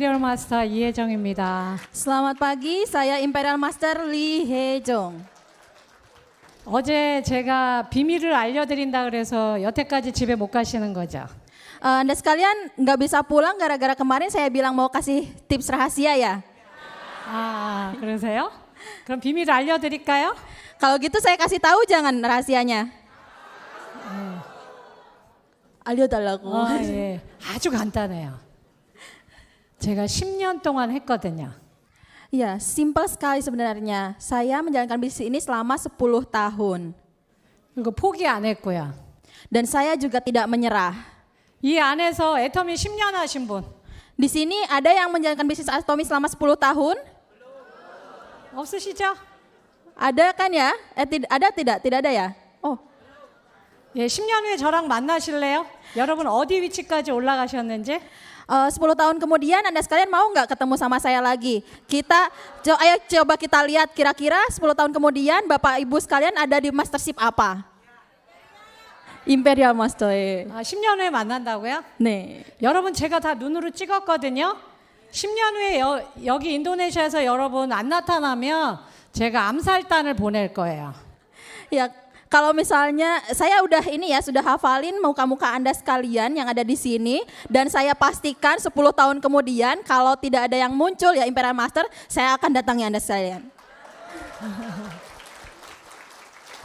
리얼 마스터 이혜정입니다. Selamat pagi, saya Imperial Master Lee Hye-jong. 어제 제가 비밀을 알려드린다 그래서 여태까지 집에 못 가시는 거죠? Anda sekalian nggak bisa pulang gara-gara kemarin saya bilang mau kasih tips rahasia ya. 아, 그러세요? 그럼 비밀을 알려드릴까요? Kalau gitu saya kasih tahu jangan rahasianya. 알려달라고. 예. 아주 간단해요. 제가 10년 동안 했거든요. Ya, simpel sekali sebenarnya. Saya menjalankan bisnis ini selama 10 tahun. 이거 포기 안 했고요. Dan saya juga tidak menyerah. 이 안에서 애터미 10년 하신 분 Di sini ada yang menjalankan bisnis Atomi selama 10 tahun? 없으시죠? Ada kan ya? Ada tidak? Tidak ada ya? Oh, 예, 10년 후에 저랑 만나실래요? 여러분 어디 위치까지 올라가셨는지? 10 tahun kemudian Anda sekalian mau nggak ketemu sama saya lagi? Ayo coba kita lihat kira-kira 10 tahun kemudian Bapak Ibu sekalian ada di mastership apa? Imperial Master. 아, 10년 후에 만난다고요? 네. 여러분 제가 다 눈으로 찍었거든요. 10년 후에 여기 인도네시아에서 여러분 안 나타나면 제가 암살단을 보낼 거예요. Ya, kalau misalnya saya sudah hafalin muka-muka Anda sekalian yang ada di sini dan saya pastikan 10 tahun kemudian kalau tidak ada yang muncul ya Imperial Master, saya akan datangi Anda sekalian.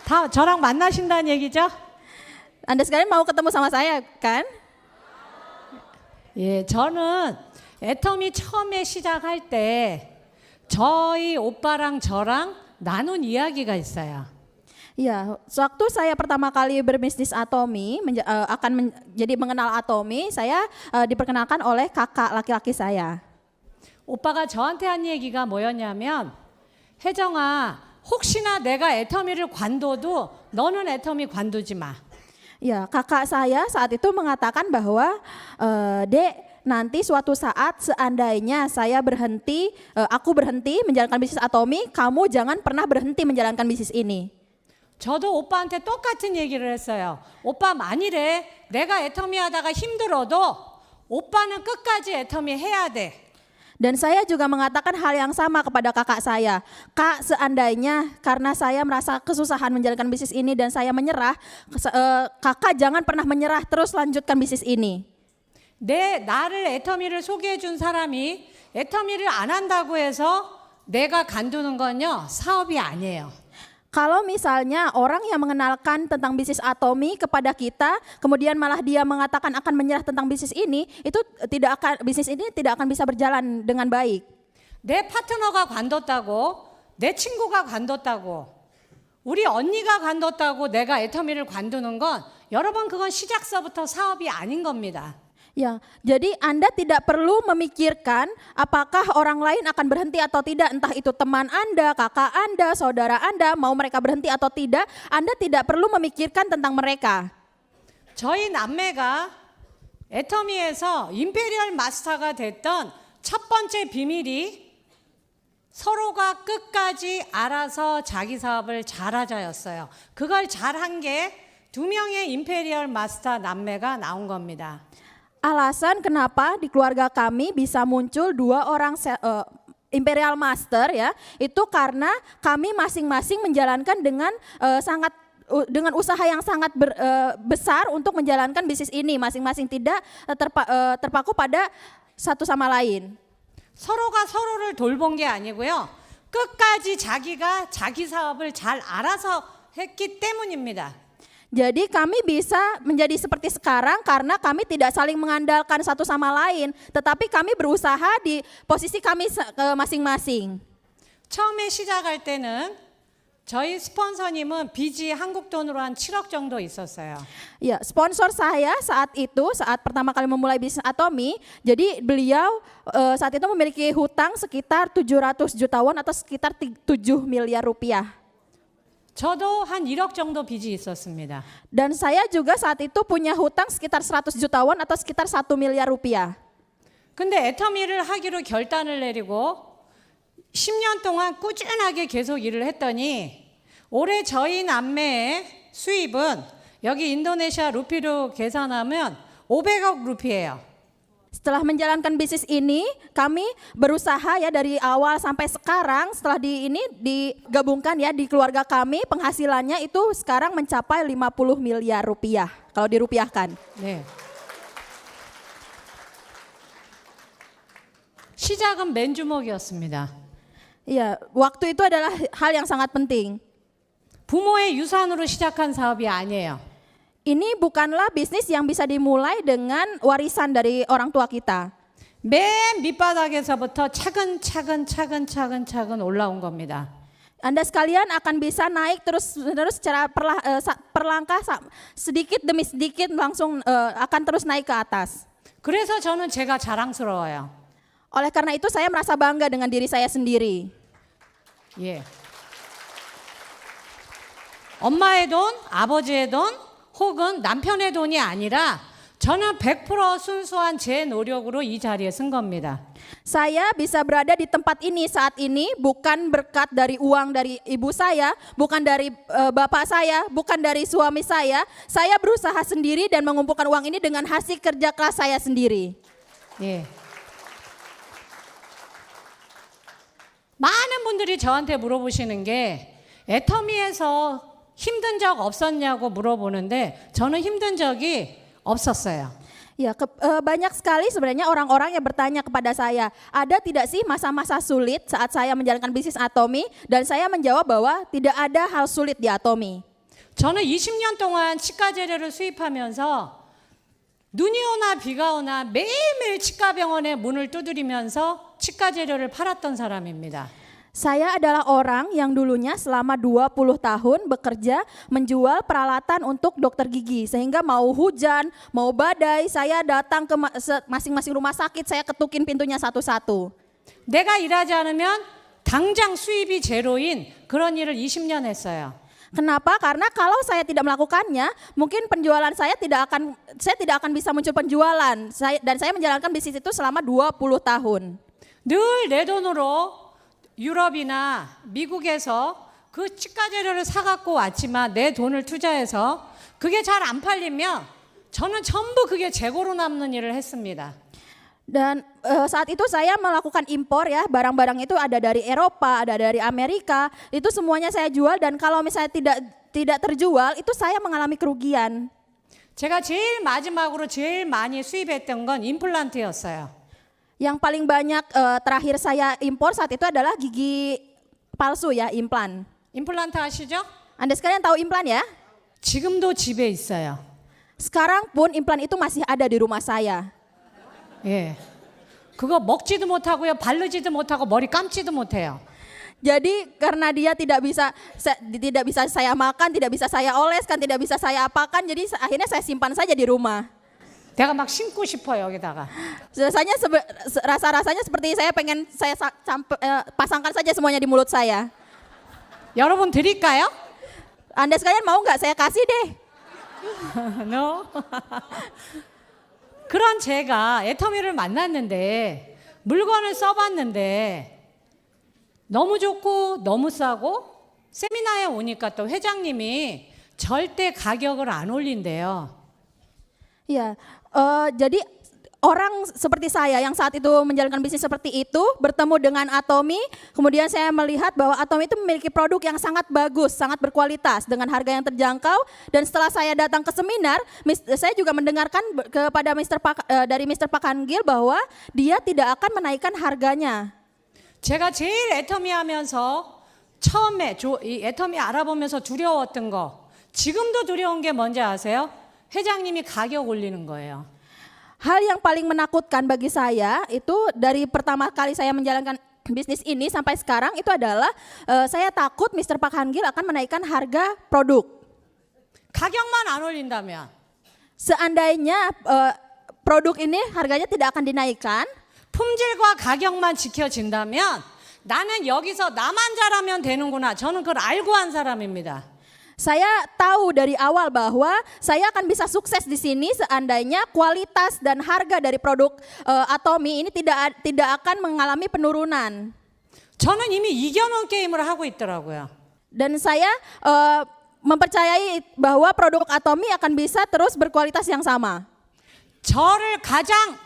다 저랑 만나신다는 얘기죠? Anda sekalian mau ketemu sama saya kan? 예, 저는 애터미 처음에 시작할 때 저희 오빠랑 저랑 나눈 이야기가 있어요. Ya, sewaktu saya pertama kali berbisnis Atomi, jadi mengenal Atomi, saya diperkenalkan oleh kakak laki-laki saya. 오빠가 저한테 한 얘기가 뭐였냐면, 혜정아, 혹시나 내가 애터미를 관둬도 너는 애터미 관두지 마. Ya, kakak saya saat itu mengatakan bahwa, Dek, nanti suatu saat seandainya aku berhenti menjalankan bisnis Atomi, kamu jangan pernah berhenti menjalankan bisnis ini. 저도 오빠한테 똑같은 얘기를 했어요. 오빠 만일에 내가 애터미 하다가 힘들어도 오빠는 끝까지 애터미 해야 돼. Dan saya juga mengatakan hal yang sama kepada kakak saya. Kak, seandainya karena saya merasa kesusahan menjalankan bisnis ini dan saya menyerah, kakak jangan pernah menyerah, terus lanjutkan bisnis ini. 나를 애터미를 소개해 준 사람이 애터미를 안 한다고 해서 내가 간두는 건요, 사업이 아니에요. Kalau misalnya orang yang mengenalkan tentang bisnis Atomi kepada kita, kemudian malah dia mengatakan akan menyerah tentang bisnis ini, bisnis ini tidak akan bisa berjalan dengan baik. 내 파트너가 관뒀다고, 내 친구가 관뒀다고, 우리 언니가 관뒀다고 내가 애터미를 관두는 건 여러분 그건 시작서부터 사업이 아닌 겁니다. Ya, jadi Anda tidak perlu memikirkan apakah orang lain akan berhenti atau tidak, entah itu teman Anda, kakak Anda, saudara Anda, mau mereka berhenti atau tidak, Anda tidak perlu memikirkan tentang mereka. 저희 남매가 애터미에서 임페리얼 마스터가 됐던 첫 번째 비밀이 서로가 끝까지 알아서 자기 사업을 잘하자였어요. 그걸 잘한 게 2명의 임페리얼 마스터 남매가 나온 겁니다. Alasan kenapa di keluarga kami bisa muncul 2 orang Imperial Master ya, itu karena kami masing-masing menjalankan dengan usaha yang sangat besar untuk menjalankan bisnis ini, masing-masing tidak terpaku pada satu sama lain. 서로가 서로를 돌본 게 아니고요. 끝까지 자기가 자기 사업을 잘 알아서 했기 때문입니다. Jadi kami bisa menjadi seperti sekarang karena kami tidak saling mengandalkan satu sama lain, tetapi kami berusaha di posisi kami masing-masing. 처음에 시작할 때는 저희 스폰서님은 빚이 한국 돈으로 한 7억 정도 있었어요. Ya, sponsor saya saat pertama kali memulai bisnis Atomi, jadi beliau saat itu memiliki hutang sekitar 700 juta won atau sekitar 7 miliar rupiah. 저도 한 1억 정도 빚이 있었습니다. Dan saya juga saat itu punya hutang sekitar 100 juta won atau sekitar 1 miliar rupiah. 근데 애터미를 하기로 결단을 내리고 10년 동안 꾸준하게 계속 일을 했더니 올해 저희 남매의 수입은 여기 인도네시아 루피로 계산하면 500억 루피예요. Setelah menjalankan bisnis ini, kami berusaha ya dari awal sampai sekarang. Setelah digabungkan ya di keluarga kami, penghasilannya itu sekarang mencapai 50 miliar rupiah kalau dirupiahkan. 네. 시작은 맨주먹이었습니다. Iya, waktu itu adalah hal yang sangat penting. 부모의 유산으로 시작한 사업이 아니에요. Ini bukanlah bisnis yang bisa dimulai dengan warisan dari orang tua kita. 맨 밑바닥에서부터 차근차근 올라온 겁니다. Anda sekalian akan bisa naik terus secara perlangkah sedikit demi sedikit langsung akan terus naik ke atas. 그래서 저는 제가 자랑스러워요. Oleh karena itu saya merasa bangga dengan diri saya sendiri. 예. 엄마의 돈, 아버지의 돈, 혹은 남편의 돈이 아니라 저는 100% 순수한 제 노력으로 이 자리에 쓴 겁니다. Saya bisa berada di tempat ini saat ini bukan berkat dari uang dari ibu saya, bukan dari bapak saya, bukan dari suami saya. Saya berusaha sendiri dan mengumpulkan uang ini dengan hasil kerja keras saya sendiri. 예. 많은 분들이 저한테 물어보시는 게 애터미에서 힘든 적 없었냐고 물어보는데 저는 힘든 적이 없었어요. Ya, banyak sekali sebenarnya orang-orang yang bertanya kepada saya, ada tidak sih masa-masa sulit saat saya menjalankan bisnis Atomy? Dan saya menjawab bahwa tidak ada hal sulit di Atomy. 저는 20년 동안 치과 재료를 수입하면서 눈이 오나 비가 오나 매일매일 치과병원의 문을 두드리면서 치과 재료를 팔았던 사람입니다. Saya adalah orang yang dulunya selama 20 tahun bekerja menjual peralatan untuk dokter gigi. Sehingga mau hujan, mau badai, saya datang ke masing-masing rumah sakit, saya ketukin pintunya satu-satu. 내가 일하지 않으면 당장 수입이 제로인 그런 일을 20년 했어요. Kenapa? Karena kalau saya tidak melakukannya, mungkin penjualan saya tidak akan bisa muncul penjualan. Dan saya menjalankan bisnis itu selama 20 tahun. 늘 내 돈으로 유럽이나 미국에서 그 치과 재료를 사갖고 왔지만 내 돈을 투자해서 그게 잘 안 팔리면 저는 전부 그게 재고로 남는 일을 했습니다. Dan saat itu saya melakukan impor ya, barang-barang itu ada dari Eropa, ada dari Amerika, itu semuanya saya jual dan kalau misalnya tidak terjual itu saya mengalami kerugian. 제가 제일 마지막으로 제일 많이 수입했던 건 임플란트였어요. Yang paling banyak terakhir saya impor saat itu adalah gigi palsu ya, implan. 임플란트 아시죠? Anda sekalian tahu implan ya? 지금도 집에 있어요. Sekarang pun implan itu masih ada di rumah saya. 예. 그거 먹지도 못하고요. 바르지도 못하고 머리 감지도 못해요. Jadi karena dia tidak bisa saya makan, tidak bisa saya oleskan, tidak bisa saya apakan, jadi akhirnya saya simpan saja di rumah. 내가 막 심고 싶어요 여기다가. Rasanya seperti saya pengen pasangkan saja semuanya di mulut saya. 여러분 드릴까요? Anda sekalian mau nggak saya kasih deh? No. 그런 제가 애터미를 만났는데 물건을 써봤는데 너무 좋고 너무 싸고 세미나에 오니까 또 회장님이 절대 가격을 안 올린대요. Ya, jadi orang seperti saya yang saat itu menjalankan bisnis seperti itu bertemu dengan Atomy, kemudian saya melihat bahwa Atomy itu memiliki produk yang sangat bagus, sangat berkualitas dengan harga yang terjangkau. Dan setelah saya datang ke seminar, saya juga mendengarkan kepada dari Mr. Pak Han-gil bahwa dia tidak akan menaikkan harganya. 제가 제일 애터미 하면서 처음에 이 애터미 알아보면서 두려웠던 거, 지금도 두려운 게 뭔지 아세요? 회장님이 가격 올리는 거예요. Hal yang paling menakutkan bagi saya itu dari pertama kali saya menjalankan bisnis ini sampai sekarang itu adalah saya takut Mr. Pak Han-gil akan menaikkan harga produk. 가격만 안 올린다면 Seandainya produk ini harganya tidak akan dinaikkan, 품질과 가격만 지켜진다면 나는 여기서 나만 잘하면 되는구나. 저는 그걸 알고 한 사람입니다. saya tahu dari awal bahwa saya akan bisa sukses di sini seandainya kualitas dan harga dari produk Atomy ini tidak akan mengalami penurunan. 저는 이미 이겨놓은 게임을 하고 있더라고요. Dan saya mempercayai bahwa produk Atomy akan bisa terus berkualitas yang sama. 저를 가장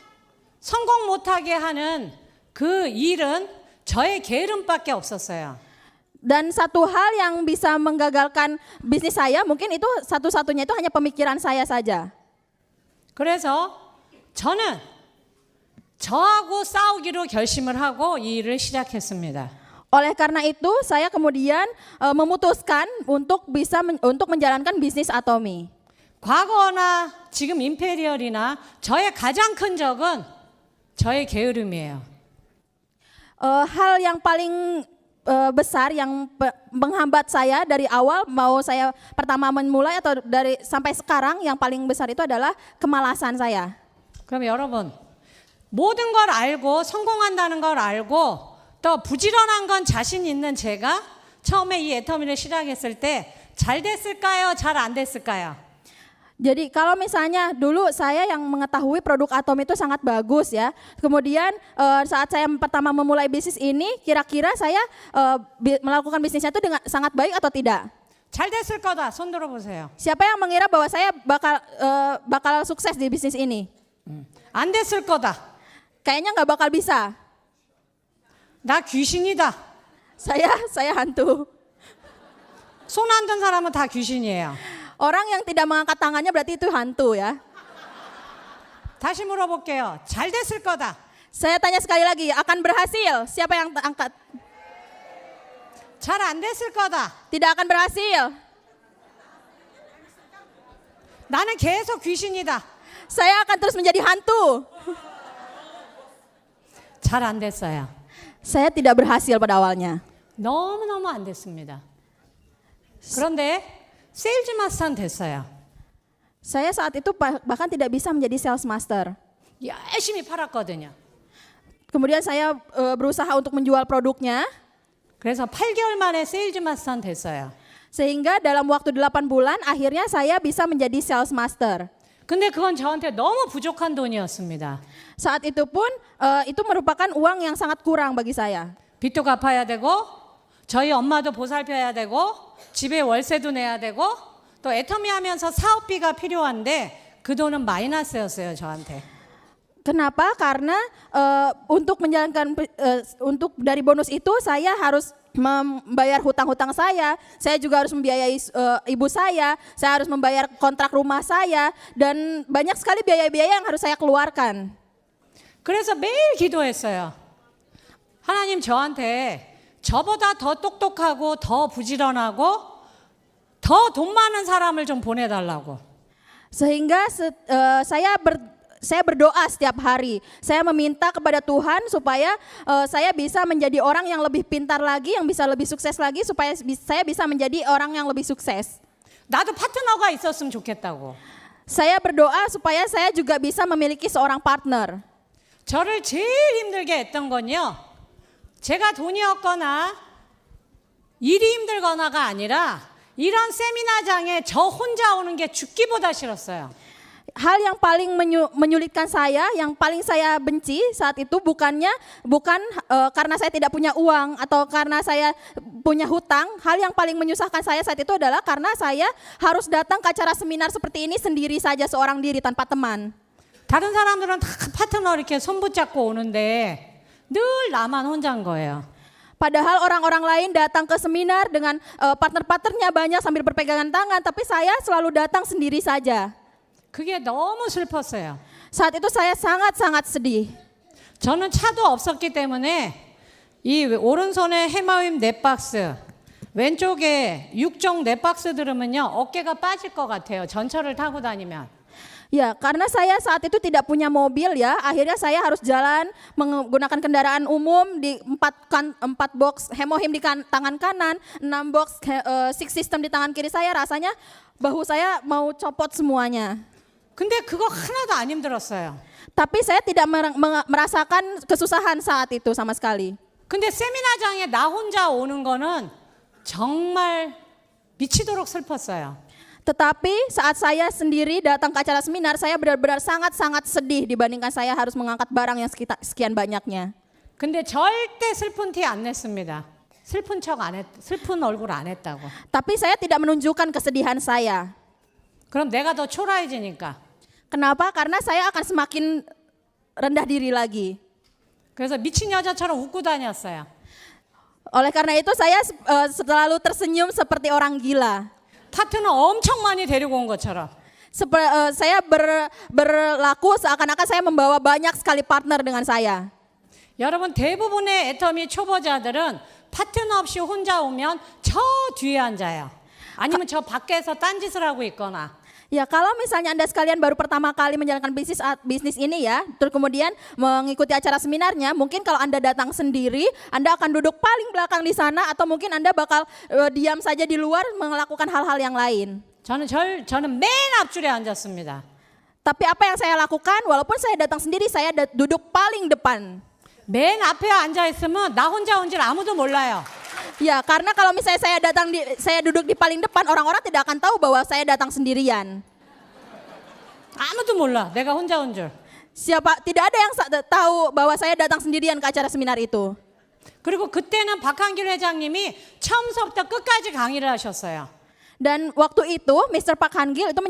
성공 못하게 하는 그 일은 저의 게으름밖에 없었어요. Dan satu hal yang bisa menggagalkan bisnis saya mungkin itu satu-satunya itu hanya pemikiran saya saja. 그래서 저는 저하고 싸우기로 결심을 하고 이 일을 시작했습니다. Oleh karena itu saya kemudian memutuskan untuk untuk menjalankan bisnis Atomy. 과거나 지금 임페리얼이나 저의 가장 큰 적은 저의 게으름이에요. Hal yang paling besar yang menghambat saya dari awal mau saya pertama memulai atau dari sampai sekarang yang paling besar itu adalah kemalasan saya. 그럼 여러분 모든 걸 알고 성공한다는 걸 알고 또 부지런한 건 자신 있는 제가 처음에 이 애터미를 시작했을 때 잘 됐을까요? 잘 안 됐을까요? Jadi kalau misalnya dulu saya yang mengetahui produk Atomy itu sangat bagus ya. Kemudian saat saya pertama memulai bisnis ini, kira-kira saya melakukan bisnisnya itu dengan sangat baik atau tidak? 잘 됐을 거다. 손 들어보세요. Siapa yang mengira bahwa saya bakal sukses di bisnis ini? 안 됐을 거다. Kayaknya nggak bakal bisa. 나 귀신이다. Saya hantu. 손 안 든 사람은 다 귀신이에요. Orang yang tidak mengangkat tangannya berarti itu hantu ya. 다시 물어볼게요. 잘 됐을 거다. Saya tanya sekali lagi, akan berhasil? Siapa yang angkat? 잘 안 됐을 거다. Tidak akan berhasil. 나는 계속 귀신이다. Saya akan terus menjadi hantu. 잘 안 됐어요. Saya tidak berhasil pada awalnya. 너무너무 안 됐습니다. 그런데 세일즈 마스터는 됐어요. Saya saat itu bahkan tidak bisa menjadi sales master. 열심히 팔았거든요. Kemudian saya berusaha untuk menjual produknya. 그래서 8개월 만에 세일즈 마스터는 됐어요. Sehingga dalam waktu 8 bulan akhirnya saya bisa menjadi sales master. 근데 그건 저한테 너무 부족한 돈이었습니다. Saat itu pun itu merupakan uang yang sangat kurang bagi saya. 빚도 갚아야 되고 저희 엄마도 보살펴야 되고 집에 월세도 내야 되고 또 애터미 하면서 사업비가 필요한데 그 돈은 마이너스였어요 저한테. Kenapa? Karena untuk menjalankan untuk dari bonus itu saya harus membayar hutang-hutang saya juga harus membiayai ibu saya harus membayar kontrak rumah saya dan banyak sekali biaya-biaya yang harus saya keluarkan. 그래서 매일 기도했어요. 하나님 저한테 저보다 더 똑똑하고 더 부지런하고 더 돈 많은 사람을 좀 보내달라고. Sehingga saya berdoa setiap hari. Saya meminta kepada Tuhan supaya saya bisa menjadi orang yang lebih pintar lagi, yang bisa lebih sukses lagi, supaya saya bisa menjadi orang yang lebih sukses. 나도 파트너가 있었으면 좋겠다고. Saya berdoa supaya saya juga bisa memiliki seorang partner. 저를 제일 힘들게 했던 건요. 제가 돈이 없거나 일이 힘들거나가 아니라 이런 세미나장에 저 혼자 오는 게 죽기보다 싫었어요. Hal yang paling menyulitkan saya, yang paling saya benci saat itu bukan karena saya tidak punya uang atau karena saya punya hutang. Hal yang paling menyusahkan saya saat itu adalah karena saya harus datang ke acara seminar seperti ini sendiri saja seorang diri tanpa teman. 다른 사람들은 다 파트너 이렇게 손 붙잡고 오는데 늘 나만 혼자인 거예요. Padahal orang-orang lain datang ke seminar dengan partner-partnernya banyak sambil berpegangan tangan, tapi saya selalu datang sendiri saja. 그게 너무 슬펐어요. Saat itu saya sangat-sangat sedih. 저는 차도 없었기 때문에 이 오른손에 해마윈 4박스, 왼쪽에 6종 4박스 들으면요 어깨가 빠질 것 같아요. 전철을 타고 다니면. Ya, karena saya saat itu tidak punya mobil ya, akhirnya saya harus jalan menggunakan kendaraan umum di 4 box hemohim di tangan kanan, 6 box six system di tangan kiri saya, rasanya bahu saya mau copot semuanya. 근데 그거 하나도 안 힘들었어요. Tapi saya tidak merasakan kesusahan saat itu sama sekali. 근데 세미나장에 나 혼자 오는 거는 정말 미치도록 슬펐어요. Tetapi saat saya sendiri datang ke acara seminar, saya benar-benar sangat-sangat sedih dibandingkan saya harus mengangkat barang yang sekian banyaknya. 근데 절대 슬픈 티 안 냈습니다. 슬픈 얼굴 안 했다고. Tapi saya tidak menunjukkan kesedihan saya. 그럼 내가 더 초라해지니까. Kenapa? Karena saya akan semakin rendah diri lagi. 그래서 미친 여자처럼 웃고 다녔어요. Oleh karena itu saya selalu tersenyum seperti orang gila. 파트너 엄청 많이 데리고 온 것처럼. Saya berlaku seakan-akan saya membawa banyak sekali partner dengan saya. 여러분 대부분의 애터미 초보자들은 파트너 없이 혼자 오면 저 뒤에 앉아요. 아니면 저 밖에서 딴짓을 하고 있거나. Ya, kalau misalnya Anda sekalian baru pertama kali menjalankan bisnis ini ya, terus kemudian mengikuti acara seminarnya, mungkin kalau Anda datang sendiri, Anda akan duduk paling belakang di sana atau mungkin Anda bakal diam saja di luar melakukan hal-hal yang lain. 저는 맨 앞줄에 앉았습니다. Tapi apa yang saya lakukan, walaupun saya datang sendiri, saya duduk paling depan. 맨 앞에 앉아 있으면 나 혼자 온 줄 아무도 몰라요. Ya, karena kalau misalnya saya duduk di paling depan, orang-orang tidak akan tahu bahwa saya datang sendirian. 아무도 몰라. 내가 혼자 온 줄. Tidak ada yang tahu bahwa saya datang sendirian ke acara seminar itu. 그리고 그때는 박한길 회장님이 처음부터 끝까지 강의를 하셨어요. Dan waktu itu Mr. Park Han-gil itu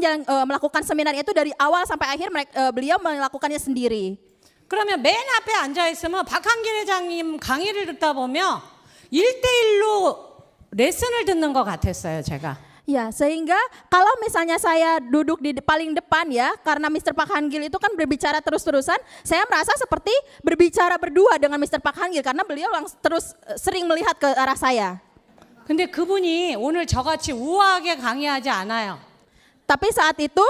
melakukan seminar itu dari awal sampai akhir beliau melakukannya sendiri. 그러면 맨 앞에 앉아 있으면 박한길 회장님 강의를 듣다 보면 1대1로 레슨을 듣는 것 같았어요, 제가. Ya, sehingga kalau misalnya saya duduk di paling depan ya, karena Mr. Park Han-gil itu kan berbicara terus-terusan, saya merasa seperti berbicara berdua dengan Mr. Park Han-gil karena beliau terus sering melihat ke arah saya. 근데 그분이 오늘 저같이 우아하게 강의하지 않아요. Tapi saat itu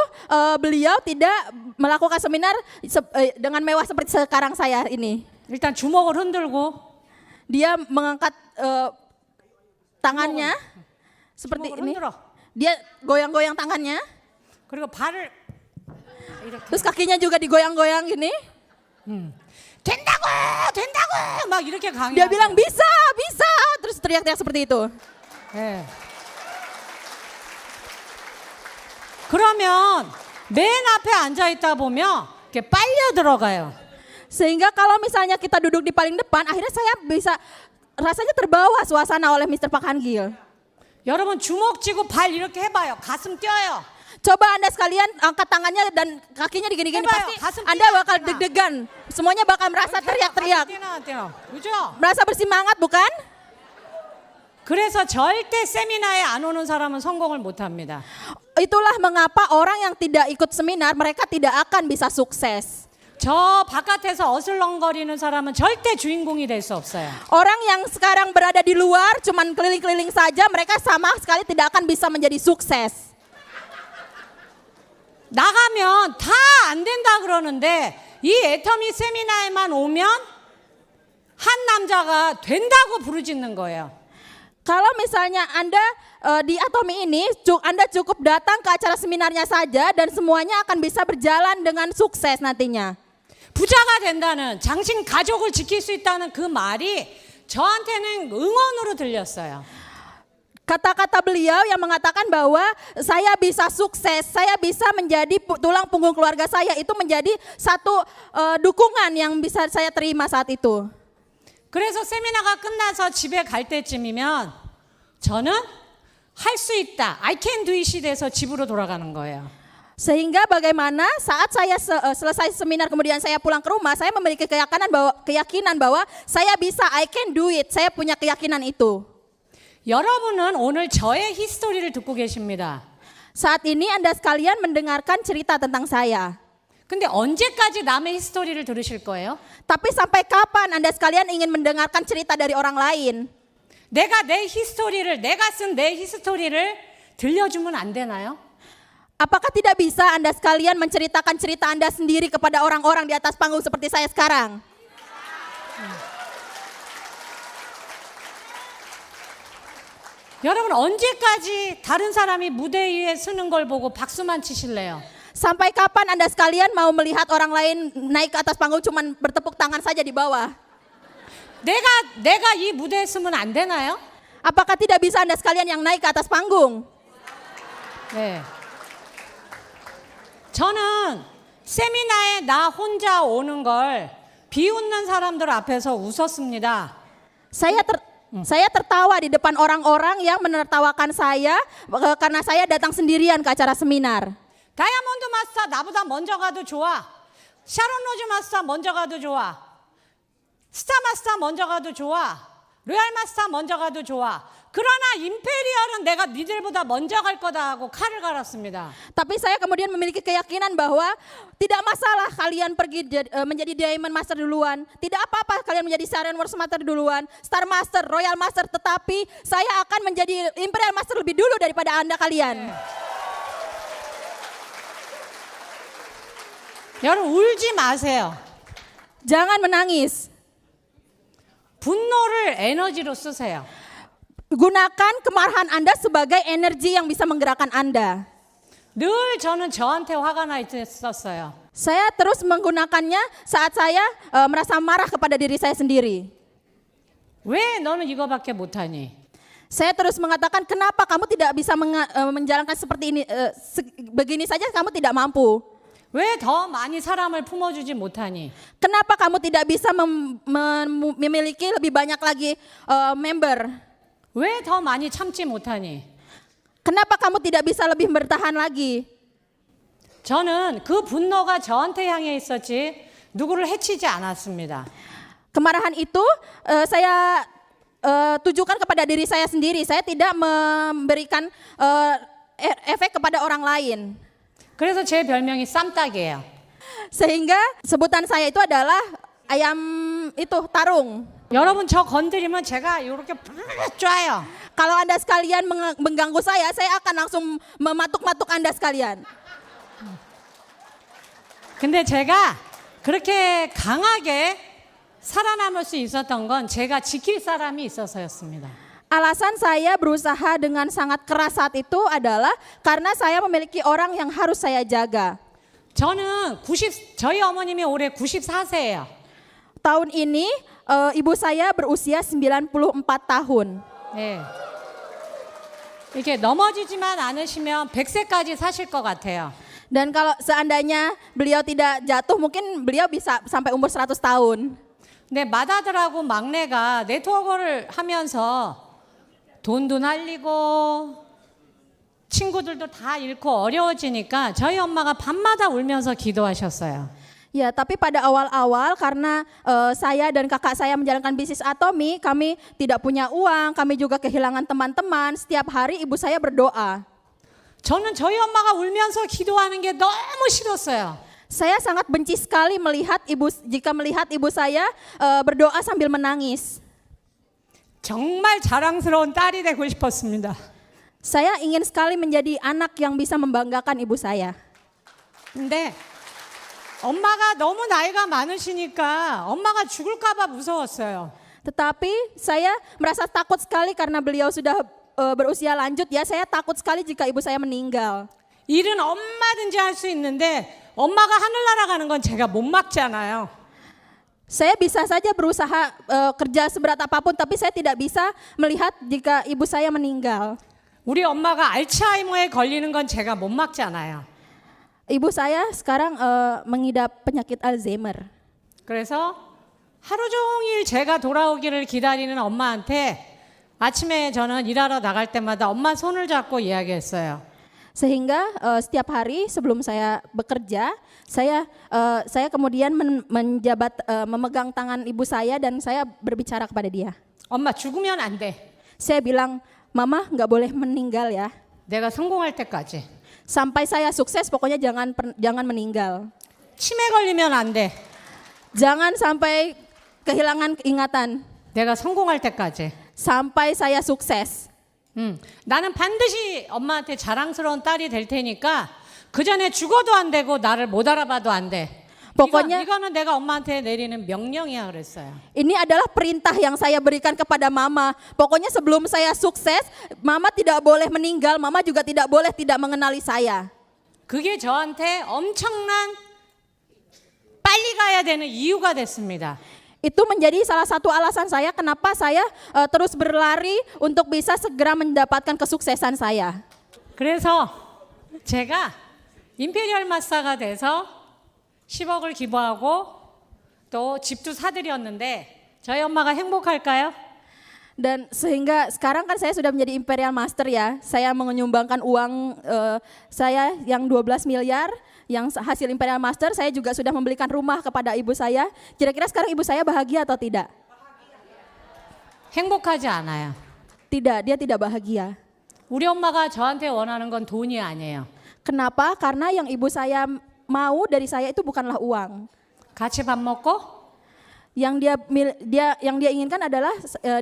beliau tidak melakukan seminar dengan mewah seperti sekarang saya ini. 일단 주먹을 흔들고 Dia mengangkat tangannya seperti ini. 흔들어. Dia goyang-goyang tangannya. 그리고 발을 이렇게. Terus kakinya juga digoyang-goyang gini. 된다고 막 이렇게 강의. Dia bilang bisa. Terus teriak-teriak seperti itu. 네. 그러면 맨 앞에 앉아 있다 보면 이렇게 빨려 들어가요. Sehingga kalau misalnya kita duduk di paling depan, akhirnya saya bisa rasanya terbawa suasana oleh Mr. Park Han-gil. 여러분 주먹 쥐고 발 이렇게 해봐요. 가슴 뛰어요. Coba Anda sekalian angkat tangannya dan kakinya digini-gini, Hebat, pasti 가슴 Anda bakal 뛰어요. deg-degan. Semuanya bakal merasa teriak-teriak. 뛰어. 그죠? Merasa bersemangat bukan? 그래서 절대 세미나에 안 오는 사람은 성공을 못 합니다. Itulah mengapa orang yang tidak ikut seminar mereka tidak akan bisa sukses. 저 바깥에서 어슬렁거리는 사람은 절대 주인공이 될 수 없어요. Orang yang sekarang berada di luar cuman keliling-keliling saja mereka sama sekali tidak akan bisa menjadi sukses. 나가면 다 안 된다 그러는데 이 애터미 세미나에만 오면 한 남자가 된다고 부르짖는 거예요. Kalau misalnya Anda di Atomi ini, Anda cukup datang ke acara seminarnya saja dan semuanya akan bisa berjalan dengan sukses nantinya. 부자가 된다는, 당신 가족을 지킬 수 있다는 그 말이 저한테는 응원으로 들렸어요. Kata-kata beliau yang mengatakan bahwa saya bisa sukses, saya bisa menjadi tulang punggung keluarga saya, itu menjadi satu dukungan yang bisa saya terima saat itu. 그래서 세미나가 끝나서 집에 갈 때쯤이면 저는 할 수 있다, I can do it이 돼서 집으로 돌아가는 거예요. Sehingga bagaimana 사at saya selesai seminar kemudian saya pulang ke rumah, saya memiliki keyakinan bahwa saya bisa, I can do it, saya punya keyakinan itu. 여러분은 오늘 저의 히스토리를 듣고 계십니다. Saat ini Anda sekalian mendengarkan cerita tentang saya. 근데 언제까지 남의 히스토리를 들으실 거예요? Tapi sampai kapan Anda sekalian ingin mendengarkan cerita dari orang lain? 내가 쓴 내 히스토리를 들려주면 안 되나요? Apakah tidak bisa Anda sekalian menceritakan cerita Anda sendiri kepada orang-orang di atas panggung seperti saya sekarang? 여러분 언제까지 다른 사람이 무대 위에 서는 걸 보고 박수만 치실래요? Sampai kapan Anda sekalian mau melihat orang lain naik ke atas panggung cuman bertepuk tangan saja di bawah? 내가 이 무대에 서면 안 되나요? Apakah tidak bisa Anda sekalian yang naik ke atas panggung? 네. 저는 세미나에 나 혼자 오는 걸 비웃는 사람들 앞에서 웃었습니다. Saya tertawa di depan orang-orang yang menertawakan saya karena saya datang sendirian ke acara seminar. 다이아몬드 마스터 나보다 먼저 가도 좋아. 샤론 로즈 마스터 먼저 가도 좋아. 스타 마스터 먼저 가도 좋아. 로얄 마스터 먼저 가도 좋아. 그러나 임페리얼은 내가 니들보다 먼저 갈 거다 하고 칼을 갈았습니다. Tapi saya kemudian memiliki keyakinan bahwa tidak masalah kalian pergi menjadi Diamond Master duluan. Tidak apa-apa kalian menjadi Sharon Wars Master duluan, Star Master, Royal Master. Tetapi saya akan menjadi Imperial Master lebih dulu daripada Anda kalian. 여러분 울지 마세요. Jangan menangis. 분노를 에너지로 쓰세요. Gunakan kemarahan Anda sebagai energi yang bisa menggerakkan Anda. 늘 저는 저한테 화가 나 있었어요. Saya terus menggunakannya saat saya merasa marah kepada diri saya sendiri. 왜 너는 이거밖에 못하니? Saya terus mengatakan, kenapa kamu tidak bisa menjalankan seperti ini, begini saja kamu tidak mampu. 왜 더 많이 사람을 품어주지 못하니? Kenapa kamu tidak bisa memiliki lebih banyak lagi member? 왜 더 많이 참지 못하니? Kenapa kamu tidak bisa lebih bertahan lagi? 저는 그 분노가 저한테 향해 있었지 누구를 해치지 않았습니다. Kemarahan itu saya tujukan kepada diri saya sendiri. Saya tidak memberikan efek kepada orang lain. 그래서 제 별명이 쌈딱이에요. Sehingga sebutan saya itu adalah ayam itu tarung. 여러분 저 건드리면 제가 이렇게 쫙요. Kalau Anda sekalian mengganggu saya akan langsung mematuk-matuk Anda sekalian. 근데 제가 그렇게 강하게 살아남을 수 있었던 건 제가 지킬 사람이 있어서였습니다. Alasan saya berusaha dengan sangat keras saat itu adalah karena saya memiliki orang yang harus saya jaga. 저희 어머님이 올해 94세예요. Tahun ini ibu saya berusia 94 tahun. 네. 이렇게 넘어지지만 않으시면 100세까지 사실 것 같아요. Dan kalau seandainya beliau tidak jatuh mungkin beliau bisa sampai umur 100 tahun. 근데 맏아들하고 막내가 네트워크를 하면서 돈도 날리고 친구들도 다 잃고 어려워지니까 저희 엄마가 밤마다 울면서 기도하셨어요. Ya, tapi pada awal-awal karena saya dan kakak saya menjalankan bisnis Atomi, kami tidak punya uang, kami juga kehilangan teman-teman. Setiap hari ibu saya berdoa. 저는 저희 엄마가 울면서 기도하는 게 너무 싫었어요. Saya sangat benci sekali jika melihat ibu saya berdoa sambil menangis. 정말 자랑스러운 딸이 되고 싶었습니다. Saya ingin sekali menjadi anak yang bisa membanggakan ibu saya. 근데 엄마가 너무 나이가 많으시니까 엄마가 죽을까 봐 무서웠어요. Tetapi saya merasa takut sekali karena beliau sudah berusia lanjut ya. Saya takut sekali jika ibu saya meninggal. 일은 얼마든지 할 수 있는데 엄마가 하늘나라 가는 건 제가 못 막잖아요. Saya bisa saja berusaha kerja seberat apapun, tapi saya tidak bisa melihat jika ibu saya meninggal. 우리 엄마가 알츠하이머에 걸리는 건 제가 못 막잖아요. Ibu saya sekarang mengidap penyakit Alzheimer. 그래서 하루 종일 제가 돌아오기를 기다리는 엄마한테 아침에 저는 일하러 나갈 때마다 엄마 손을 잡고 이야기했어요. Sehingga setiap hari sebelum saya bekerja, saya kemudian memegang tangan ibu saya dan saya berbicara kepada dia. 엄마 죽으면 안 돼. Saya bilang, Mama nggak boleh meninggal ya. 내가 성공할 때까지. Sampai saya sukses, pokoknya jangan meninggal. 치매 걸리면 안 돼. Jangan sampai kehilangan ingatan. 내가 성공할 때까지. Sampai saya sukses. 나는 반드시 엄마한테 자랑스러운 딸이 될 테니까 그 전에 죽어도 안 되고 나를 못 알아봐도 안 돼. 이거는 내가 엄마한테 내리는 명령이야 그랬어요. Ini adalah perintah yang saya berikan kepada Mama. Pokoknya sebelum saya sukses, Mama tidak boleh meninggal, Mama juga tidak boleh tidak mengenali saya. 그게 저한테 엄청난 빨리 가야 되는 이유가 됐습니다. Itu menjadi salah satu alasan saya kenapa saya terus berlari untuk bisa segera mendapatkan kesuksesan saya. 그래서 제가 임페리얼 마스터가 돼서 10억을 기부하고 또 집도 사드렸는데 저희 엄마가 행복할까요? Dan sehingga sekarang kan saya sudah menjadi Imperial Master ya. Saya menyumbangkan uang saya yang 12 miliar, yang hasil Imperial Master, saya juga sudah membelikan rumah kepada ibu saya. Kira-kira sekarang ibu saya bahagia atau tidak? 행복하지 않아요. Tidak, dia tidak bahagia. 우리 엄마가 저한테 원하는 건 돈이 아니에요. Kenapa? Karena yang ibu saya mau dari saya itu bukanlah uang. 같이 밥 먹고 Yang dia inginkan adalah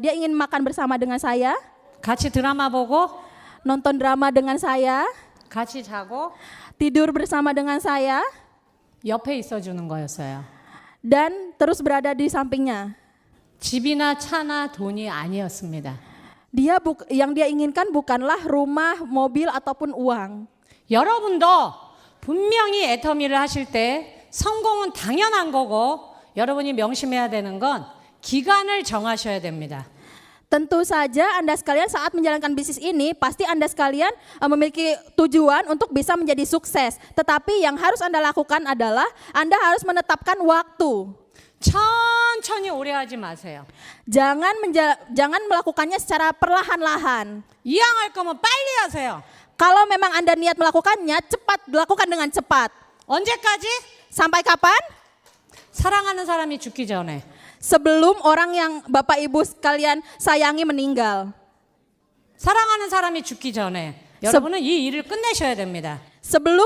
dia ingin makan bersama dengan saya, 같이 드라마 보고 nonton drama dengan saya, 같이 자고 tidur bersama dengan saya, 옆에 있어주는 거였어요. dan terus berada di sampingnya. 집이나 차나 돈이 아니었습니다. Yang dia inginkan bukanlah rumah, mobil ataupun uang. 여러분도 분명히 애터미를 하실 때 성공은 당연한 거고 여러분이 명심해야 되는 건 기간을 정하셔야 됩니다. Tentu saja Anda sekalian saat menjalankan bisnis ini pasti Anda sekalian memiliki tujuan untuk bisa menjadi sukses. Tetapi yang harus Anda lakukan adalah Anda harus menetapkan waktu. 천천히 오래 하지 마세요. Jangan melakukannya secara perlahan-lahan. 이왕할 거면 빨리 하세요. Kalau memang Anda niat melakukannya, cepat lakukan dengan cepat. 언제까지? Sampai kapan? 사랑하는 사람이 죽기 전에. Sebelum orang yang Bapak Ibu sekalian sayangi meninggal. 사랑하는 사람이 죽기 전에. 여러분은 이 일을 끝내셔야 됩니다. Sebelum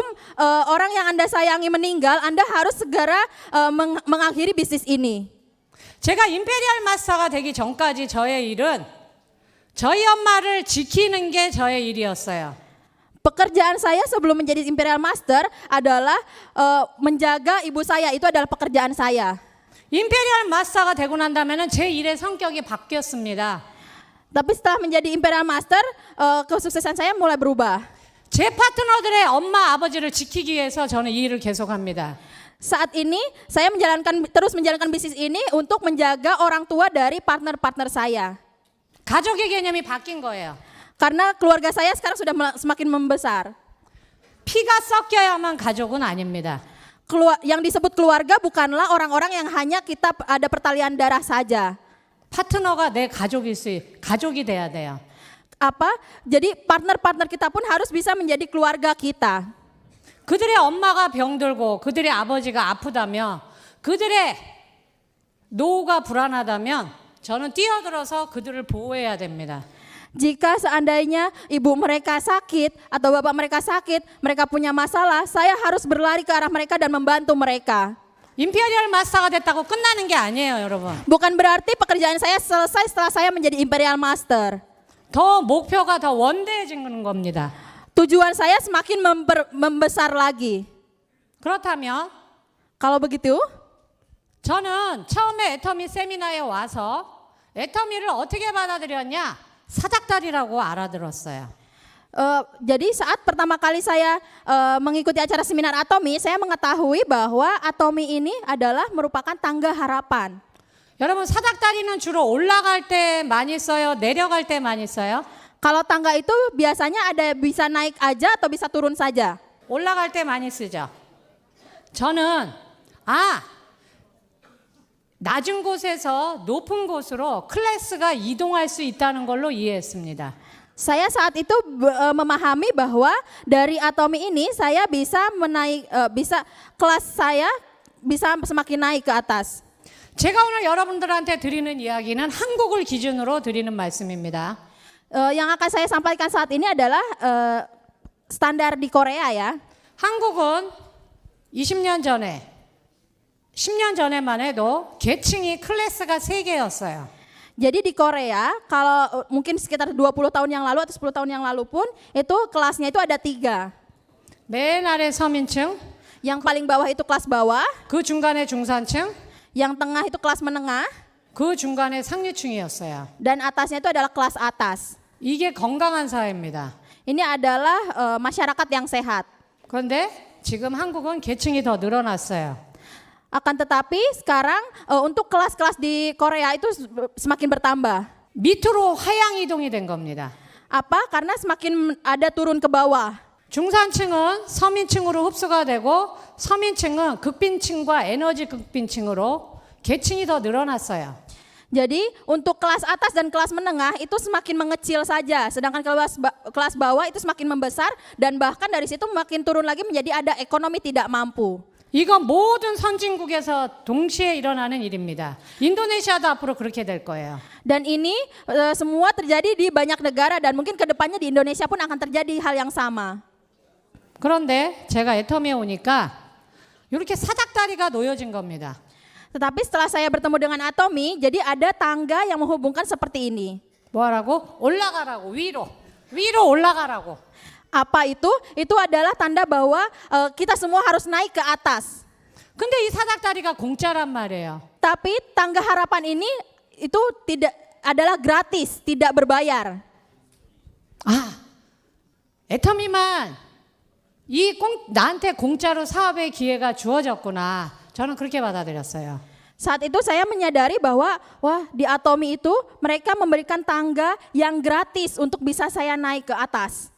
orang yang Anda sayangi meninggal, Anda harus segera mengakhiri bisnis ini. 제가 임페리얼 마스터가 되기 전까지 저의 일은 저희 엄마를 지키는 게 저의 일이었어요. Pekerjaan saya sebelum menjadi Imperial Master adalah menjaga ibu saya. Itu adalah pekerjaan saya. 임페리얼 마스터가 되고 난 다음에는 제 일의 성격이 바뀌었습니다. Tapi setelah menjadi Imperial Master, kesuksesan saya mulai berubah. 제 파트너들의 엄마 아버지를 지키기 위해서 저는 이 일을 계속합니다. Saat ini saya terus menjalankan bisnis ini untuk menjaga orang tua dari partner-partner saya. 가족의 개념이 바뀐 거예요. Karena keluarga saya sekarang sudah semakin membesar. 피가 섞여야만 가족은 아닙니다. Yang disebut keluarga bukanlah orang-orang yang hanya kita ada pertalian darah saja. 파트너가 내 가족이 돼야 돼요. Jadi partner-partner kita pun harus bisa menjadi keluarga kita. 그들의 엄마가 병들고 그들의 아버지가 아프다면 그들의 노후가 불안하다면 저는 뛰어들어서 그들을 보호해야 됩니다. Jika seandainya ibu mereka sakit atau bapak mereka sakit, mereka punya masalah, saya harus berlari ke arah mereka dan membantu mereka. 임페리얼 마스터가 됐다고 끝나는 게 아니에요, 여러분. Bukan berarti pekerjaan saya selesai setelah saya menjadi Imperial Master. 더 목표가 더 원대해지는 겁니다. Tujuan saya semakin membesar lagi. 그렇다면 Kalau begitu, 저는 처음에 애터미 세미나에 와서 애터미를 어떻게 받아들였냐? 사닥다리라고 알아들었어요. Jadi saat pertama kali saya mengikuti acara seminar Atomi, saya mengetahui bahwa Atomi ini adalah merupakan tangga harapan. 여러분 사닥다리는 주로 올라갈 때 많이 써요? 내려갈 때 많이 써요? Kalau tangga itu biasanya ada bisa naik aja atau bisa turun saja. 올라갈 때 많이 쓰죠. 저는 낮은 곳에서 높은 곳으로 클래스가 이동할 수 있다는 걸로 이해했습니다. Saya saat itu memahami bahwa dari Atomi ini saya bisa kelas saya bisa semakin naik ke atas. 제가 오늘 여러분들한테 드리는 이야기는 한국을 기준으로 드리는 말씀입니다. Yang akan saya sampaikan saat ini adalah standar di Korea ya. 한국은 10년 전에만 해도 계층이 클래스가 3개였어요. Jadi di Korea, kalau mungkin sekitar 20 tahun yang lalu atau 10 tahun yang lalu pun, itu kelasnya itu ada 3. 맨 아래 서민층, Yang paling bawah itu kelas bawah, 그 중간에 중산층, yang tengah itu kelas menengah, 그 중간에 상류층이었어요. dan atasnya itu adalah kelas atas. 이게 건강한 사회입니다. Ini adalah masyarakat yang sehat. 그런데 지금 한국은 계층이 더 늘어났어요. Akan tetapi sekarang untuk kelas-kelas di Korea itu semakin bertambah. 밑으로 하향 이동이 된 겁니다. Karena semakin ada turun ke bawah. 중산층은 서민층으로 흡수가 되고 서민층은 극빈층과 에너지 극빈층으로 계층이 더 늘어났어요. Jadi untuk kelas atas dan kelas menengah itu semakin mengecil saja, sedangkan kelas bawah itu semakin membesar dan bahkan dari situ makin turun lagi menjadi ada ekonomi tidak mampu. 이건 모든 선진국에서 동시에 일어나는 일입니다. 인도네시아도 앞으로 그렇게 될 거예요. Dan ini semua terjadi di banyak negara dan mungkin kedepannya di Indonesia pun akan terjadi hal yang sama. 그런데 제가 애터미에 오니까 이렇게 사닥다리가 놓여진 겁니다. Tetapi setelah saya bertemu dengan Atomi, jadi ada tangga yang menghubungkan seperti ini. 뭐라고? 올라가라고, 위로 올라가라고. Apa itu? Itu adalah tanda bahwa kita semua harus naik ke atas. 근데 이 사닥다리가 공짜란 말이에요. Tapi tangga harapan ini itu tidak adalah gratis, tidak berbayar. 아, 애터미만 나한테 공짜로 사업의 기회가 주어졌구나. 저는 그렇게 받아들였어요. Saat itu saya menyadari bahwa wah di Atomi itu mereka memberikan tangga yang gratis untuk bisa saya naik ke atas.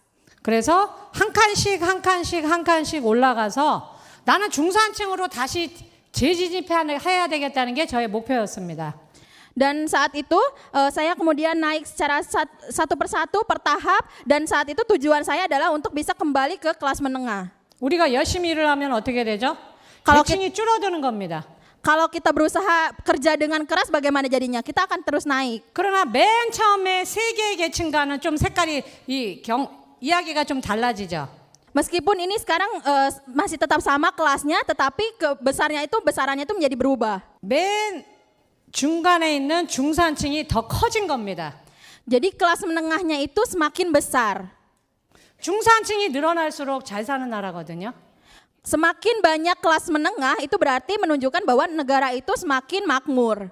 그래서 한 칸씩 올라가서 나는 중산층으로 다시 재진입해야 되겠다는 게 저의 목표였습니다. Dan saat itu saya kemudian naik secara satu persatu per tahap dan saat itu tujuan saya adalah untuk bisa kembali ke kelas menengah. 우리가 열심히 일을 하면 어떻게 되죠? Kalau 계층이 줄어드는 겁니다. Kalau kita berusaha kerja dengan keras bagaimana jadinya? Kita akan terus naik. 그러나 맨 처음에 세 개의 계층과는 좀 색깔이 이야기가 좀 달라지죠. Meskipun ini sekarang masih tetap sama kelasnya, tetapi besarannya itu menjadi berubah. 맨 중간에 있는 중산층이 더 커진 겁니다. Jadi kelas menengahnya itu semakin besar. 중산층이 늘어날수록 잘 사는 나라거든요. Semakin banyak kelas menengah itu berarti menunjukkan bahwa negara itu semakin makmur.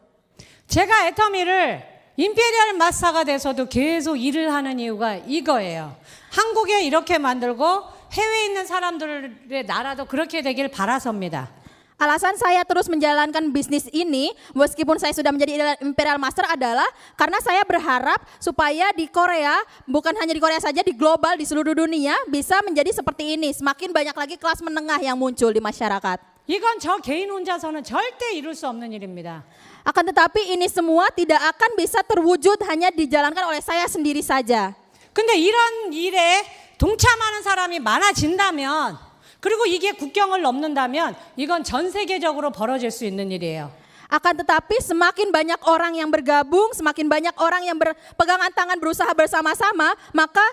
제가 애터미를 임페리얼 마스터가 돼서도 계속 일을 하는 이유가 이거예요. 한국에 이렇게 만들고 해외에 있는 사람들의 나라도 그렇게 되길 바라서입니다. Alasan saya terus menjalankan bisnis ini meskipun saya sudah menjadi Imperial Master adalah karena saya berharap supaya di Korea, bukan hanya di Korea saja, di global, di seluruh dunia bisa menjadi seperti ini. Semakin banyak lagi kelas menengah yang muncul di masyarakat. 이건 저 개인 혼자서는 절대 이룰 수 없는 일입니다. Akan tetapi ini semua tidak akan bisa terwujud hanya dijalankan oleh saya sendiri saja. 근데 이런 일에 동참하는 사람이 많아진다면 그리고 이게 국경을 넘는다면 이건 전 세계적으로 벌어질 수 있는 일이에요. Akan tetapi semakin banyak orang yang bergabung, semakin banyak orang yang berpegangan tangan berusaha bersama-sama, maka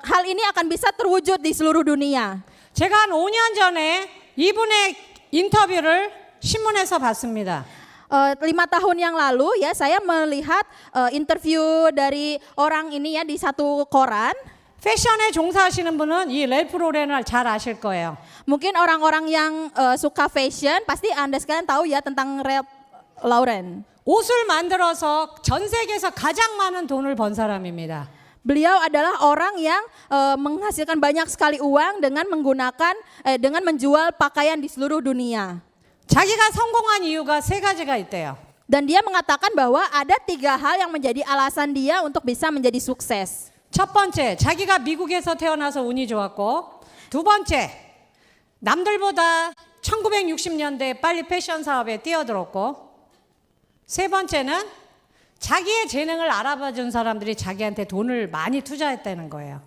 hal ini akan bisa terwujud di seluruh dunia. 제가 한 5년 전에 이분의 인터뷰를 신문에서 봤습니다. 5 tahun yang lalu ya saya melihat interview dari orang ini ya di satu koran. 패션에 종사하시는 분은 이 랠프 로렌을 잘 아실 거예요. Mungkin orang-orang yang suka fashion pasti Anda sekalian tahu ya tentang Ralph Lauren. 옷을 만들어서 전 세계에서 가장 많은 돈을 번 사람입니다. Beliau adalah orang yang menghasilkan banyak sekali uang dengan dengan menjual pakaian di seluruh dunia. 자기가 성공한 이유가 3가지가 있대요. Dan dia mengatakan bahwa ada 3 hal yang menjadi alasan dia untuk bisa menjadi sukses. 첫 번째, 자기가 미국에서 태어나서 운이 좋았고, 두 번째, 남들보다 1960년대에 빨리 패션 사업에 뛰어들었고, 세 번째는 자기의 재능을 알아봐준 사람들이 자기한테 돈을 많이 투자했다는 거예요.